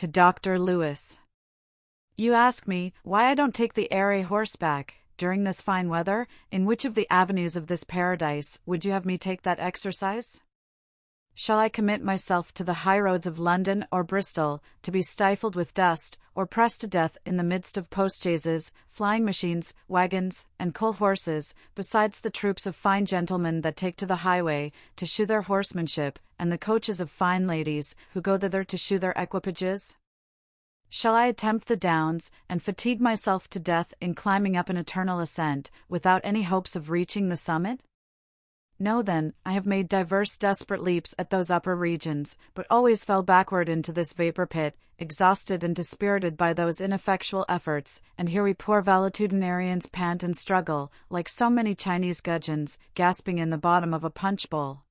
to Dr. Lewis. You ask me why I don't take the airy horseback during this fine weather. In which of the avenues of this paradise would you have me take that exercise? Shall I commit myself to the high roads of London or Bristol, to be stifled with dust, or pressed to death in the midst of postchaises, flying machines, wagons, and coal horses, besides the troops of fine gentlemen that take to the highway to shew their horsemanship, and the coaches of fine ladies who go thither to shew their equipages? Shall I attempt the downs, and fatigue myself to death in climbing up an eternal ascent, without any hopes of reaching the summit? No, then, I have made divers desperate leaps at those upper regions, but always fell backward into this vapor pit, exhausted and dispirited by those ineffectual efforts, and here we poor valetudinarians pant and struggle, like so many Chinese gudgeons, gasping in the bottom of a punch bowl.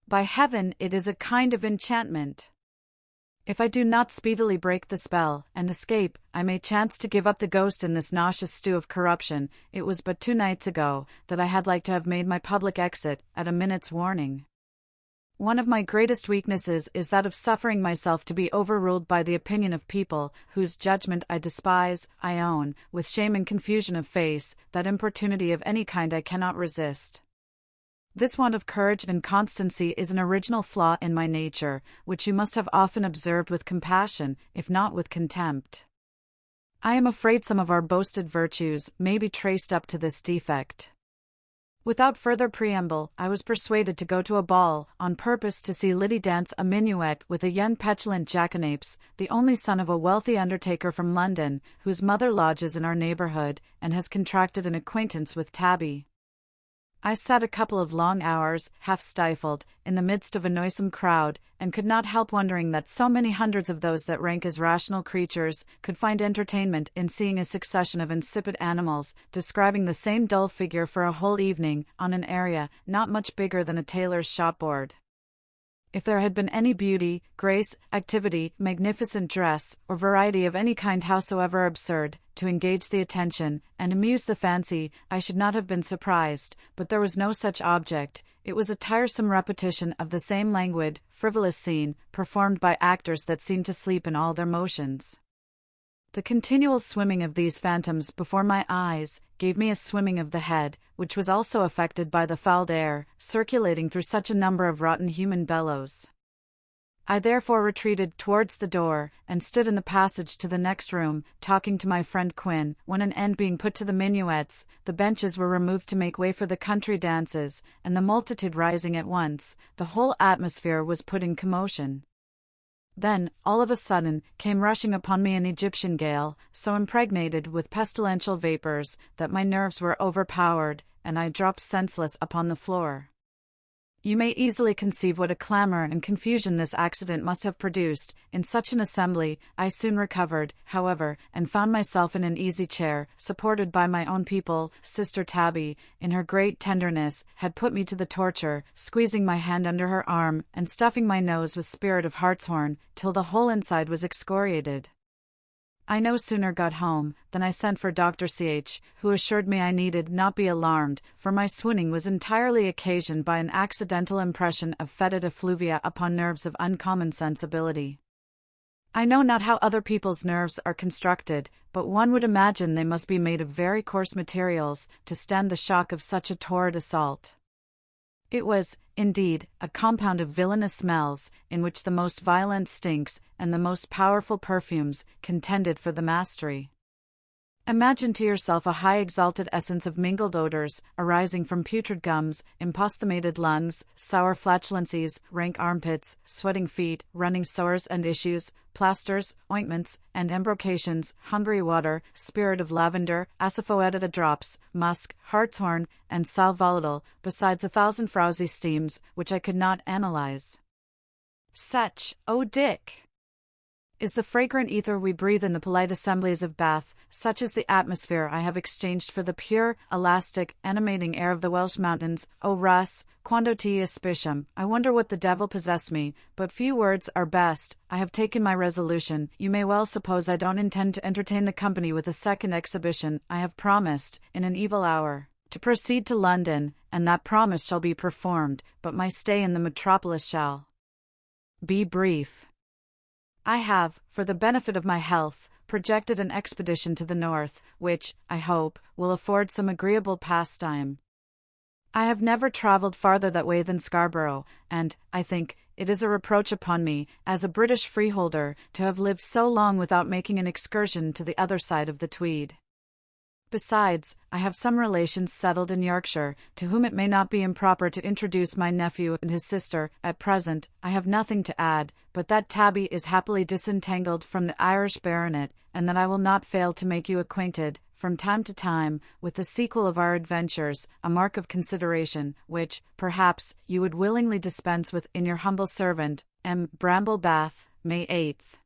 By heaven, it is a kind of enchantment! If I do not speedily break the spell, and escape, I may chance to give up the ghost in this nauseous stew of corruption. It was but 2 nights ago that I had like to have made my public exit, at a minute's warning. One of my greatest weaknesses is that of suffering myself to be overruled by the opinion of people, whose judgment I despise. I own, with shame and confusion of face, that importunity of any kind I cannot resist. This want of courage and constancy is an original flaw in my nature, which you must have often observed with compassion, if not with contempt. I am afraid some of our boasted virtues may be traced up to this defect. Without further preamble, I was persuaded to go to a ball, on purpose to see Liddy dance a minuet with a young petulant jackanapes, the only son of a wealthy undertaker from London, whose mother lodges in our neighbourhood, and has contracted an acquaintance with Tabby. I sat a couple of long hours, half stifled, in the midst of a noisome crowd, and could not help wondering that so many hundreds of those that rank as rational creatures could find entertainment in seeing a succession of insipid animals describing the same dull figure for a whole evening on an area not much bigger than a tailor's shop-board. If there had been any beauty, grace, activity, magnificent dress, or variety of any kind howsoever absurd, to engage the attention, and amuse the fancy, I should not have been surprised, but there was no such object. It was a tiresome repetition of the same languid, frivolous scene, performed by actors that seemed to sleep in all their motions. The continual swimming of these phantoms before my eyes gave me a swimming of the head, which was also affected by the fouled air, circulating through such a number of rotten human bellows. I therefore retreated towards the door, and stood in the passage to the next room, talking to my friend Quinn, when an end being put to the minuets, the benches were removed to make way for the country dances, and the multitude rising at once, the whole atmosphere was put in commotion. Then, all of a sudden, came rushing upon me an Egyptian gale, so impregnated with pestilential vapors, that my nerves were overpowered, and I dropped senseless upon the floor. You may easily conceive what a clamor and confusion this accident must have produced. In such an assembly, I soon recovered, however, and found myself in an easy chair, supported by my own people. Sister Tabby, in her great tenderness, had put me to the torture, squeezing my hand under her arm, and stuffing my nose with spirit of hartshorn, till the whole inside was excoriated. I no sooner got home than I sent for Dr. Ch, who assured me I needed not be alarmed, for my swooning was entirely occasioned by an accidental impression of fetid effluvia upon nerves of uncommon sensibility. I know not how other people's nerves are constructed, but one would imagine they must be made of very coarse materials to stand the shock of such a torrid assault. It was, indeed, a compound of villainous smells, in which the most violent stinks and the most powerful perfumes contended for the mastery. Imagine to yourself a high exalted essence of mingled odors, arising from putrid gums, imposthumated lungs, sour flatulencies, rank armpits, sweating feet, running sores and issues, plasters, ointments, and embrocations, hungry water, spirit of lavender, asafoetida drops, musk, hartshorn, and sal volatile, besides 1,000 frowsy steams, which I could not analyze. Such, O Dick, is the fragrant ether we breathe in the polite assemblies of Bath. Such is the atmosphere I have exchanged for the pure, elastic, animating air of the Welsh mountains. O Russ, quando te aspiciam, I wonder what the devil possessed me, but few words are best. I have taken my resolution. You may well suppose I don't intend to entertain the company with a second exhibition. I have promised, in an evil hour, to proceed to London, and that promise shall be performed, but my stay in the metropolis shall be brief. I have, for the benefit of my health, projected an expedition to the north, which, I hope, will afford some agreeable pastime. I have never travelled farther that way than Scarborough, and, I think, it is a reproach upon me, as a British freeholder, to have lived so long without making an excursion to the other side of the Tweed. Besides, I have some relations settled in Yorkshire, to whom it may not be improper to introduce my nephew and his sister. At present, I have nothing to add, but that Tabby is happily disentangled from the Irish baronet, and that I will not fail to make you acquainted, from time to time, with the sequel of our adventures, a mark of consideration, which, perhaps, you would willingly dispense with in your humble servant, M. Bramblebath, May 8th.